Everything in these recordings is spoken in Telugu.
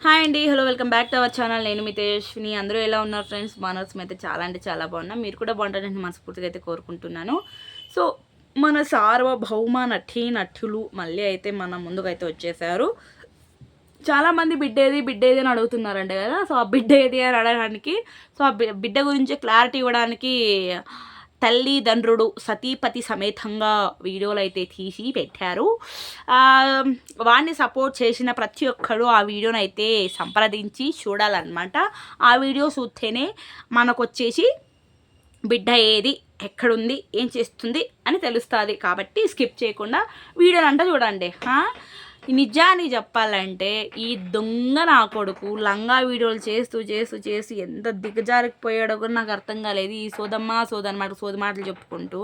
హాయ్ అండి, hello, welcome back to our channel. నేను మీ తేజస్విని. అందరూ ఎలా ఉన్నారు ఫ్రెండ్స్? మనసు అయితే చాలా అంటే చాలా బాగున్నాం. మీరు కూడా బాగుంటారని మనస్ఫూర్తిగా అయితే కోరుకుంటున్నాను. సో మన సార్వభౌమ నటులు మళ్ళీ అయితే మన ముందుకైతే వచ్చేసారు. చాలామంది బిడ్డ ఏది అని అడుగుతున్నారంట కదా. సో ఆ బిడ్డ ఏది అని అడగడానికి, సో ఆ బిడ్డ గురించి క్లారిటీ ఇవ్వడానికి తల్లిదండ్రుడు సతీపతి సమేతంగా వీడియోలు అయితే తీసి పెట్టారు. వాడిని సపోర్ట్ చేసిన ప్రతి ఒక్కరు ఆ వీడియోని అయితే సంప్రదించి చూడాలన్నమాట. ఆ వీడియో చూస్తేనే మనకు వచ్చేసి బిడ్డ ఏది, ఎక్కడుంది, ఏం చేస్తుంది అని తెలుస్తుంది. కాబట్టి స్కిప్ చేయకుండా వీడియోని అంతా చూడండి. నిజాన్ని చెప్పాలంటే ఈ దొంగ నా కొడుకు లంగా వీడియోలు చేస్తూ ఎంత దిగజారిపోయాడో కూడా నాకు అర్థం కాలేదు. ఈ సోదన్నమాట సోది మాటలు చెప్పుకుంటూ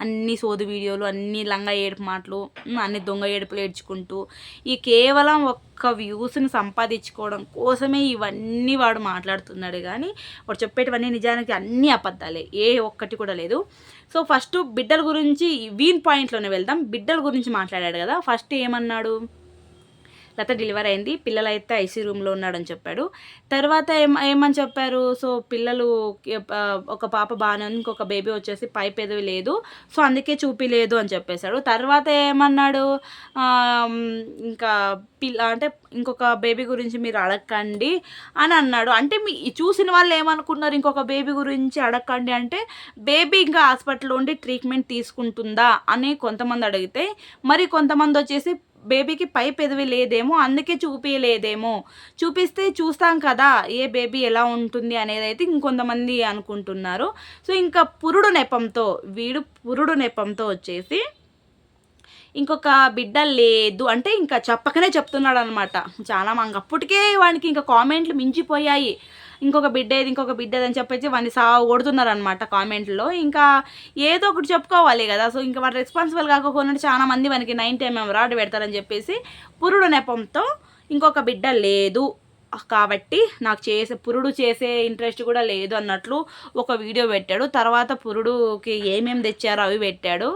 అన్ని సోది వీడియోలు, అన్ని లంగా ఏడుపు మాటలు, అన్ని దొంగ ఏడుపులు ఏడ్చుకుంటూ ఈ కేవలం ఒక్క వ్యూస్ని సంపాదించుకోవడం కోసమే ఇవన్నీ వాడు మాట్లాడుతున్నాడు. కానీ వాడు చెప్పేటివన్నీ నిజానికి అన్నీ అబద్ధాలే, ఏ ఒక్కటి కూడా లేదు. సో ఫస్ట్ బిడ్డల గురించి వీన్ పాయింట్లోనే వెళ్దాం. బిడ్డల గురించి మాట్లాడాడు కదా. ఫస్ట్ ఏమన్నాడు, లత డెలివరీ అయింది, పిల్లలు అయితే ఐసీ రూమ్లో ఉన్నాడని చెప్పాడు. తర్వాత ఏమని చెప్పారు, సో పిల్లలు ఒక పాప బాగానే ఉంది, ఇంకొక బేబీ వచ్చేసి పై పెదవి లేదు, సో అందుకే చూపిలేదు అని చెప్పేశాడు. తర్వాత ఏమన్నాడు, ఇంకా అంటే ఇంకొక బేబీ గురించి మీరు అడగండి అని అన్నాడు. అంటే మీ చూసిన వాళ్ళు ఏమనుకున్నారు, ఇంకొక బేబీ గురించి అడగండి అంటే బేబీ ఇంకా హాస్పిటల్లో ఉండి ట్రీట్మెంట్ తీసుకుంటుందా అని కొంతమంది అడిగితే, మరి కొంతమంది వచ్చేసి బేబీకి పై పెదవి లేదేమో అందుకే చూపించలేదేమో, చూపిస్తే చూస్తాం కదా ఏ బేబీ ఎలా ఉంటుంది అనేది అయితే ఇంకొంతమంది అనుకుంటున్నారు. సో ఇంకా పురుడు నెపంతో వచ్చేసి ఇంకొక బిడ్డ లేదు అంటే ఇంకా చెప్పకనే చెప్తున్నాడు అనమాట. చాలా అప్పటికే వానికి ఇంకా కామెంట్లు మించిపోయాయి. ఇంకొక బిడ్డ అని చెప్పేసి వాడిని కొడుతున్నారు అనమాట కామెంట్లో. ఇంకా ఏదో ఒకటి చెప్పుకోవాలి కదా. సో ఇంకా వాడు రెస్పాన్సిబుల్ కాకపోయినట్టు చాలా మంది వానికి 90mm రాడ్ పెడతారని చెప్పేసి పురుడు నెపంతో ఇంకొక బిడ్డ లేదు కాబట్టి నాకు పురుడు చేసే ఇంట్రెస్ట్ కూడా లేదు అన్నట్లు ఒక వీడియో పెట్టాడు. తర్వాత పురుడుకి ఏమేమి తెచ్చారో అవి పెట్టాడు.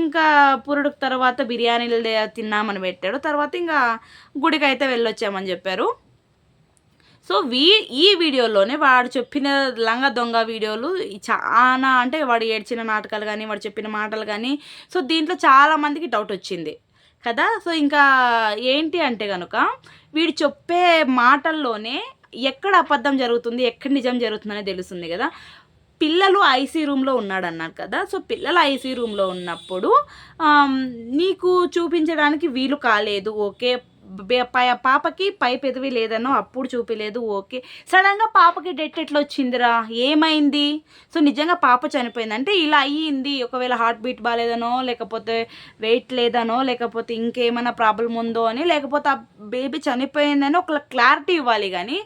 ఇంకా పురుడుకి తర్వాత బిర్యానీలు తిన్నామని పెట్టాడు. తర్వాత ఇంకా గుడికి అయితే వెళ్ళొచ్చామని చెప్పారు. సో ఈ వీడియోలోనే వాడు చెప్పిన లంగ దొంగ వీడియోలు చాలా, అంటే వాడు ఏడ్చిన నాటకాలు కానీ వాడు చెప్పిన మాటలు కానీ, సో దీంట్లో చాలామందికి డౌట్ వచ్చింది కదా. సో ఇంకా ఏంటి అంటే కనుక వీడు చెప్పే మాటల్లోనే ఎక్కడ అబద్ధం జరుగుతుంది, ఎక్కడ నిజం జరుగుతుందనే తెలుస్తుంది కదా. పిల్లలు ఐసీ రూమ్లో ఉన్నాడు అన్నారు కదా. సో పిల్లలు ఐసీ రూమ్లో ఉన్నప్పుడు నీకు చూపించడానికి వీలు కాలేదు, ఓకే. పాపకి పై పెదవి లేదనో అప్పుడు చూపిలేదు, ఓకే. సడన్గా పాపకి డెత్ ఎట్లా వచ్చిందిరా, ఏమైంది? సో నిజంగా పాప చనిపోయిందంటే ఇలా అయ్యింది. ఒకవేళ హార్ట్ బీట్ బాగాలేదనో, లేకపోతే వెయిట్ లేదనో, లేకపోతే ఇంకేమైనా ప్రాబ్లం ఉందో అని, లేకపోతే ఆ బేబీ చనిపోయిందని ఒక క్లారిటీ ఇవ్వాలి. కానీ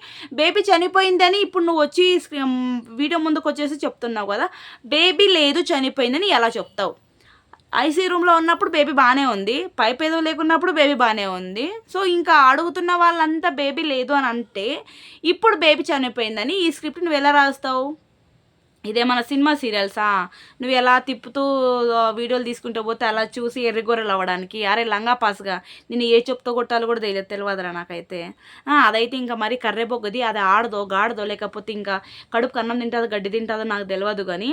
బేబీ చనిపోయిందని ఇప్పుడు నువ్వు వచ్చి వీడియో ముందుకు వచ్చేసి చెప్తున్నావు కదా. బేబీ లేదు చనిపోయిందని ఎలా చెప్తావు? ఐసీ రూమ్లో ఉన్నప్పుడు బేబీ బాగానే ఉంది, పై పెదవి లేకున్నప్పుడు బేబీ బాగానే ఉంది. సో ఇంకా అడుగుతున్న వాళ్ళంతా బేబీ లేదు అని అంటే ఇప్పుడు బేబీ చనిపోయిందని ఈ స్క్రిప్ట్ నువ్వు ఎలా రాస్తావు? ఇదేమన్నా సినిమా సీరియల్సా? నువ్వు ఎలా తిప్పుతూ వీడియోలు తీసుకుంటూ పోతే అలా చూసి ఎర్రిగొర్రెలు అవ్వడానికి? అరే లంగా పాసుగా నేను ఏ చెప్తూ కొట్టాలో కూడా తెలియదురా నాకైతే. అదైతే ఇంకా మరీ కర్రెబొగ్గది, అది ఆడదో గాడదో లేకపోతే ఇంకా కడుపుకి అన్నం తింటుందో గడ్డి తింటుందో నాకు తెలియదు. కానీ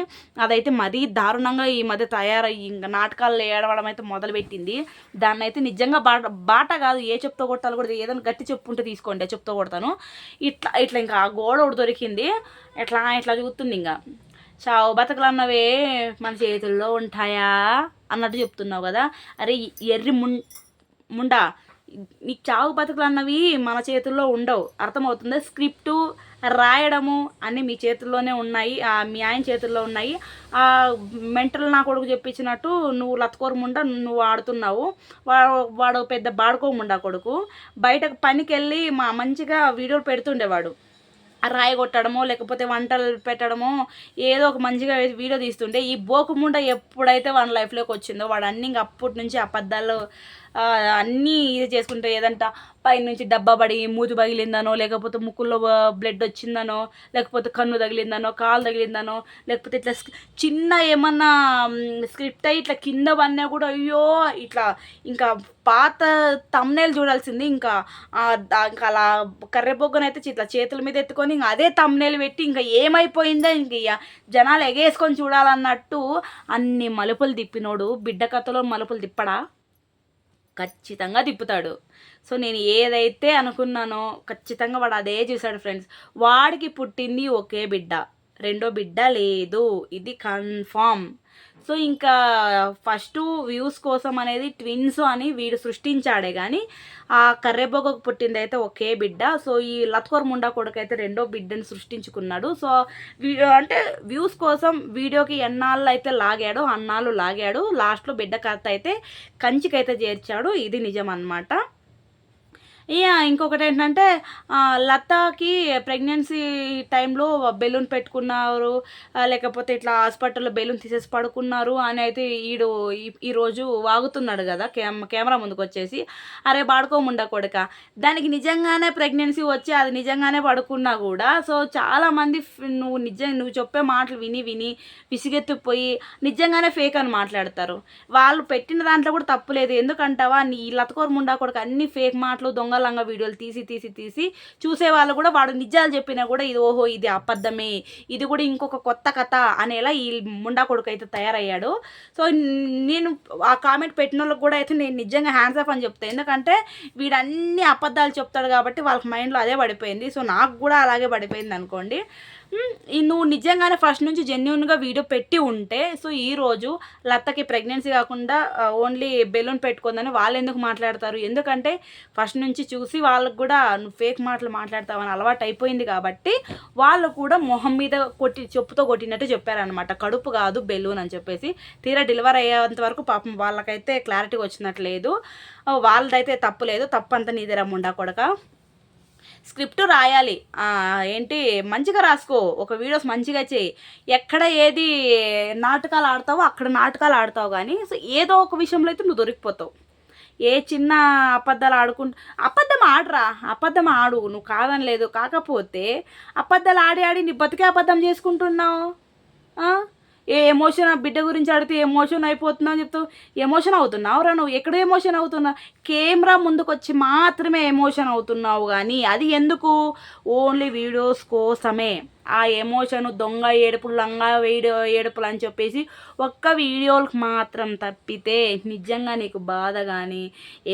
అదైతే మరీ దారుణంగా ఈ మధ్య తయారయ్యి ఇంకా నాటకాలు ఏడవడం అయితే మొదలుపెట్టింది. దాన్ని అయితే నిజంగా బాట కాదు, ఏ చెప్తూ కొట్టాలో కూడా ఏదైనా గట్టి చెప్పుంటే తీసుకోండి, చెప్తూ కొడతాను. ఇట్లా ఇంకా ఆ గోడ ఒకటి దొరికింది, ఇట్లా చూస్తుంది. ఇంకా చావు బతకలు అన్నవే మన చేతుల్లో ఉంటాయా అన్నట్టు చెప్తున్నావు కదా. అరే ఎర్రి ముండా, నీకు చావు బతకలు అన్నవి మన చేతుల్లో ఉండవు, అర్థమవుతుందా? స్క్రిప్టు రాయడము అన్నీ మీ చేతుల్లోనే ఉన్నాయి, మీ ఆయన చేతుల్లో ఉన్నాయి. మెంటల్ నా కొడుకు చెప్పించినట్టు నువ్వు లత్కోరముండా నువ్వు ఆడుతున్నావు. వాడు పెద్ద బాడుకోముండా కొడుకు, బయటకు పనికి వెళ్ళి మంచిగా వీడియోలు పెడుతుండేవాడు. రాయి కొట్టడమో లేకపోతే వంటలు పెట్టడమో ఏదో ఒక మంచిగా వీడియో తీస్తుంటే, ఈ బోకుముండ ఎప్పుడైతే వాడి లైఫ్లోకి వచ్చిందో వాడు అన్ని ఇంక అప్పటి నుంచి అబద్ధాలు అన్నీ ఇది చేసుకుంటే ఏదంట పైనుంచి డబ్బా పడి మూతి పగిలిందనో, లేకపోతే ముక్కుల్లో బ్లడ్ వచ్చిందనో, లేకపోతే కన్ను తగిలిందనో, కాలు తగిలిందనో, లేకపోతే ఇట్లా చిన్న ఏమన్నా స్క్రిప్ట్ అయ్యి ఇట్లా కింద పడినా కూడా అయ్యో ఇట్లా ఇంకా పాత తమ్నేల్ చూడాల్సింది. ఇంకా ఇంకా అలా కర్రెబొగ్గనైతే ఇట్లా చేతుల మీద ఎత్తుకొని ఇంకా అదే తమ్నేల్ పెట్టి ఇంకా ఏమైపోయిందో ఇంక జనాలు ఎగేసుకొని చూడాలన్నట్టు అన్ని మలుపులు తిప్పినోడు బిడ్డ కథలో మలుపులు తిప్పడా? ఖచ్చితంగా తిప్పుతాడు. సో నేను ఏదైతే అనుకున్నానో ఖచ్చితంగా వాడు అదే చూశాడు ఫ్రెండ్స్. వాడికి పుట్టింది ఒకే బిడ్డ, రెండో బిడ్డ లేదు, ఇది కన్ఫామ్. సో ఇంకా ఫస్ట్ వ్యూస్ కోసం అనేది ట్విన్స్ అని వీడు సృష్టించాడే కానీ ఆ కర్రెబొగకు పుట్టింది అయితే ఒకే బిడ్డ. సో ఈ లత్కోర్ ముండా కొడుకు అయితే రెండో బిడ్డని సృష్టించుకున్నాడు. సో అంటే వ్యూస్ కోసం వీడియోకి ఎన్నాళ్ళు అయితే లాగాడో అన్నాళ్ళు లాగాడు. లాస్ట్లో బిడ్డ కథ అయితే కంచికైతే చేర్చాడు. ఇది నిజం అన్నమాట. ఇంకొకటి ఏంటంటే లతాకి ప్రెగ్నెన్సీ టైంలో బెలూన్ పెట్టుకున్నారు, లేకపోతే ఇట్లా హాస్పిటల్లో బెలూన్ తీసేసి పడుకున్నారు అని అయితే ఈరోజు వాగుతున్నాడు కదా కెమెరా ముందుకు వచ్చేసి. అరే బాడుకోముండా కొడుక, దానికి నిజంగానే ప్రెగ్నెన్సీ వచ్చి అది నిజంగానే పడుకున్నా కూడా సో చాలామంది నువ్వు చెప్పే మాటలు విని విని విసిగెత్తిపోయి నిజంగానే ఫేక్ అని మాట్లాడతారు. వాళ్ళు పెట్టిన దాంట్లో కూడా తప్పులేదు. ఎందుకంటావా, నీ లతకోర ముండా కొడుకు అన్ని ఫేక్ మాటలు దొంగలంగా వీడియోలు తీసి తీసి తీసి చూసేవాళ్ళు కూడా వాడు నిజాలు చెప్పినా కూడా ఇది ఓహో ఇది అబద్ధమే, ఇది కూడా ఇంకొక కొత్త కథ అనేలా ఈ ముండా కొడుకు అయితే తయారయ్యాడు. సో నేను ఆ కామెంట్ పెట్టిన వాళ్ళకి కూడా అయితే నేను నిజంగా హ్యాండ్స్ ఆఫ్ అని చెప్తాను. ఎందుకంటే వీడన్ని అబద్ధాలు చెప్తాడు కాబట్టి వాళ్ళకి మైండ్లో అదే పడిపోయింది. సో నాకు కూడా అలాగే పడిపోయింది అనుకోండి. నువ్వు నిజంగానే ఫస్ట్ నుంచి జెన్యున్గా వీడియో పెట్టి ఉంటే సో ఈరోజు లతకి ప్రెగ్నెన్సీ కాకుండా ఓన్లీ బెలూన్ పెట్టుకుందని వాళ్ళు ఎందుకు మాట్లాడతారు? ఎందుకంటే ఫస్ట్ నుంచి చూసి వాళ్ళకు కూడా నువ్వు ఫేక్ మాటలు మాట్లాడతావని అలవాటు అయిపోయింది కాబట్టి వాళ్ళు కూడా మొహం మీద చెప్పుతో కొట్టినట్టు చెప్పారనమాట. కడుపు కాదు బెలూన్ అని చెప్పేసి. తీరా డెలివరీ అయ్యేంత వరకు పాపం వాళ్ళకైతే క్లారిటీ వచ్చినట్లేదు. వాళ్ళదైతే తప్పు లేదు, తప్పు అంతా నీదేరా ముండా కొడక. స్క్రిప్ట్ రాయాలి, ఏంటి మంచిగా రాసుకో, ఒక వీడియోస్ మంచిగా చేయి. ఎక్కడ ఏది నాటకాలు ఆడతావో అక్కడ నాటకాలు ఆడతావు కానీ సో ఏదో ఒక విషయంలో అయితే నువ్వు దొరికిపోతావు. ఏ చిన్న అబద్ధాలు అబద్ధం ఆడరా, అబద్ధం ఆడు, నువ్వు కాదని లేదు. కాకపోతే అబద్ధాలు ఆడి ఆడి నీ బతికే అబద్ధం చేసుకుంటున్నావు. ఏ ఎమోషన్ బిడ్డ గురించి అడిగితే ఎమోషన్ అయిపోతున్నావు అని చెప్తావు. ఎమోషన్ అవుతున్నావు రా నువ్వు. ఎక్కడ ఎమోషన్ అవుతున్నావు? కెమెరా ముందుకు వచ్చి మాత్రమే ఎమోషన్ అవుతున్నావు కానీ అది ఎందుకు? ఓన్లీ వీడియోస్ కోసమే. ఆ ఎమోషన్ దొంగ ఏడుపులు లంగా ఏడుపులు అని చెప్పేసి ఒక్క వీడియోలకు మాత్రం తప్పితే నిజంగా నీకు బాధ కానీ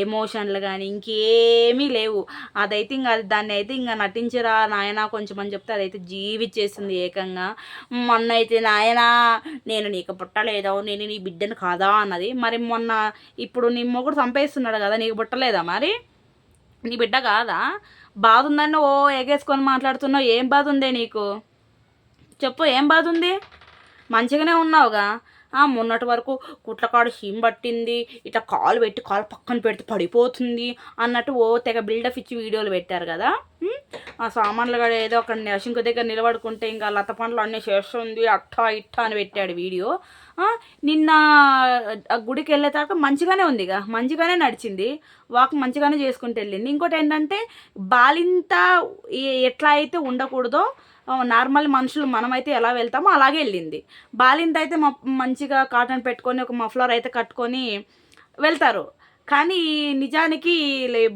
ఎమోషన్లు కానీ ఇంకేమీ లేవు. అదైతే ఇంకా దాన్ని అయితే ఇంకా నటించరా నాయన కొంచెం అని చెప్తే అదైతే జీవిచ్చేస్తుంది ఏకంగా. మొన్న అయితే నాయనా నేను నీకు పుట్టలేదా, నేను నీ బిడ్డను కాదా అన్నది. మరి మొన్న ఇప్పుడు నీ మొగుడు చంపేస్తున్నాడు కదా, నీకు పుట్టలేదా? మరి నీ బిడ్డ కాదా? బాధ ఉందని ఓ ఎగేసుకొని మాట్లాడుతున్నావు. ఏం బాధ ఉందే నీకు చెప్పు, ఏం బాధ ఉంది? మంచిగానే ఉన్నావుగా. మొన్నటి వరకు కుట్లకాడు షీమ్ పట్టింది, ఇట్లా కాలు పెట్టి కాలు పక్కన పెడితే పడిపోతుంది అన్నట్టు ఓ తెగ బిల్డప్ ఇచ్చి వీడియోలు పెట్టారు కదా. ఆ సామాన్లు కూడా ఏదో ఒక శంకు దగ్గర నిలబడుకుంటే ఇంకా లత పండ్లు అన్నీ చేస్తుంది అట్టా ఇట్టా అని పెట్టాడు వీడియో. నిన్న గుడికి వెళ్ళేదాకా మంచిగానే ఉందిగా, మంచిగానే నడిచింది, వాక్ మంచిగానే చేసుకుంటూ వెళ్ళింది. ఇంకోటి ఏంటంటే బాలింత ఎట్లా అయితే ఉండకూడదో నార్మల్ మనుషులు మనమైతే ఎలా వెళ్తామో అలాగే వెళ్ళింది. బాలింత అయితే మంచిగా కాటన్ పెట్టుకొని ఒక మఫ్లర్ అయితే కట్టుకొని వెళ్తారు. కానీ నిజానికి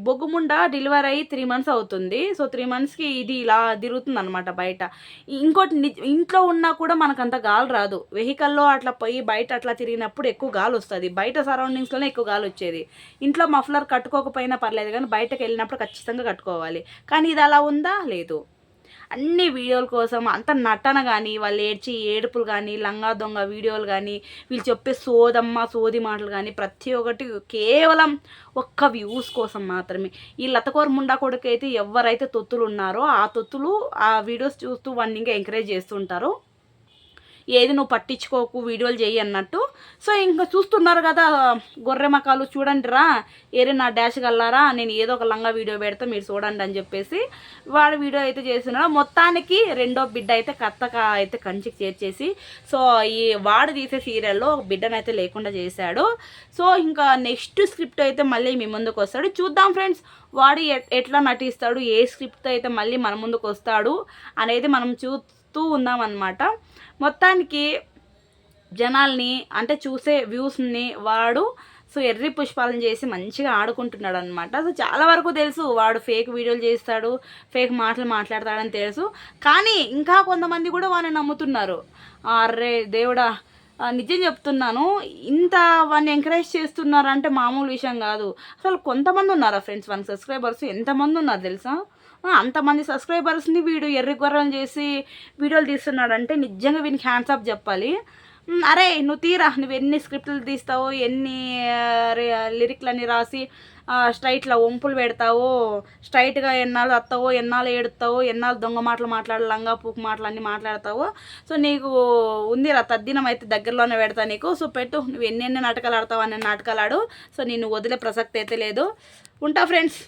బొగ్గుముండ డెలివరీ అయ్యి 3 months అవుతుంది. సో 3 monthsకి ఇది ఇలా తిరుగుతుంది అనమాట బయట. ఇంకోటి ఇంట్లో ఉన్నా కూడా మనకంత గాలి రాదు. వెహికల్లో అట్లా పోయి బయట అట్లా తిరిగినప్పుడు ఎక్కువ గాలి వస్తుంది. బయట సరౌండింగ్స్లోనే ఎక్కువ గాలి వచ్చేది. ఇంట్లో మఫ్లర్ కట్టుకోకపోయినా పర్లేదు కానీ బయటకు వెళ్ళినప్పుడు ఖచ్చితంగా కట్టుకోవాలి. కానీ ఇది అలా ఉందా? లేదు. అన్ని వీడియోల కోసం అంత నటన కానీ వాళ్ళు ఏడుపులు కానీ లంగా దొంగ వీడియోలు కానీ వీళ్ళు చెప్పే సోది మాటలు కానీ ప్రతి ఒక్కటి కేవలం ఒక్క వ్యూస్ కోసం మాత్రమే. ఈ లతకోర ముండా కొడుకు అయితే ఎవరైతే తొత్తులు ఉన్నారో ఆ తొత్తులు ఆ వీడియోస్ చూస్తూ వాడిని ఇంకా ఎంకరేజ్ చేస్తుంటారు. ఏది నువ్వు పట్టించుకోకు, వీడియోలు చేయి అన్నట్టు. సో ఇంకా చూస్తున్నారు కదా గొర్రె మకాలు, చూడండి రా ఏరే నా డాష్ గల్లారా, నేను ఏదో ఒక లంగా వీడియో పెడతా మీరు చూడండి అని చెప్పేసి వాడు వీడియో అయితే చేస్తున్నాడు. మొత్తానికి రెండో బిడ్డ అయితే కత్తక అయితే కంచికి చేర్చేసి సో ఈ వాడు తీసే సీరియల్లో బిడ్డనైతే లేకుండా చేశాడు. సో ఇంకా నెక్స్ట్ స్క్రిప్ట్ అయితే మళ్ళీ మీ ముందుకు వస్తాడు. చూద్దాం ఫ్రెండ్స్ వాడు ఎట్లా నటిస్తాడు, ఏ స్క్రిప్ట్ అయితే మళ్ళీ మన ముందుకు వస్తాడు అనేది మనం చూస్తూ ఉందామన్నమాట. మొత్తానికి జనాల్ని అంటే చూసే వ్యూస్ని వాడు సో ఎర్రి పుష్పాలను చేసి మంచిగా ఆడుకుంటున్నాడు అనమాట. సో చాలా వరకు తెలుసు వాడు ఫేక్ వీడియోలు చేస్తాడు, ఫేక్ మాటలు మాట్లాడతాడని తెలుసు. కానీ ఇంకా కొంతమంది కూడా వాడిని నమ్ముతున్నారు. అర్రే దేవుడా, నిజం చెప్తున్నాను, ఇంత వాడిని ఎంకరేజ్ చేస్తున్నారంటే మామూలు విషయం కాదు. అసలు కొంతమంది ఉన్నారా ఫ్రెండ్స్, 1 సబ్స్క్రైబర్స్ ఎంతమంది ఉన్నారు తెలుసా? అంతమంది సబ్స్క్రైబర్స్ని వీడు ఎర్రి గొర్రెలు చేసి వీడియోలు తీస్తున్నాడంటే నిజంగా వీనికి హ్యాండ్స్ అప్ చెప్పాలి. అరే నువ్వు తీరా, నువ్వు ఎన్ని స్క్రిప్ట్లు తీస్తావో, ఎన్ని లిరిక్లన్నీ రాసి స్ట్రైట్లో వంపులు పెడతావో, స్ట్రైట్గా ఎన్నాళ్ళు వస్తావో, ఎన్నాళ్ళు ఏడుతావో, ఎన్నాళ్ళు దొంగ మాటలు మాట్లాడు, లంగా పూకు మాటలు అన్నీ మాట్లాడతావో. సో నీకు ఉందిరా తద్దినం అయితే దగ్గరలోనే పెడతా నీకు. సో పెట్టు, నువ్వు ఎన్ని నాటకాలు ఆడతావు అనే నాటకాలు ఆడు. సో నేను వదిలే ప్రసక్తి అయితే లేదు. ఉంటా ఫ్రెండ్స్.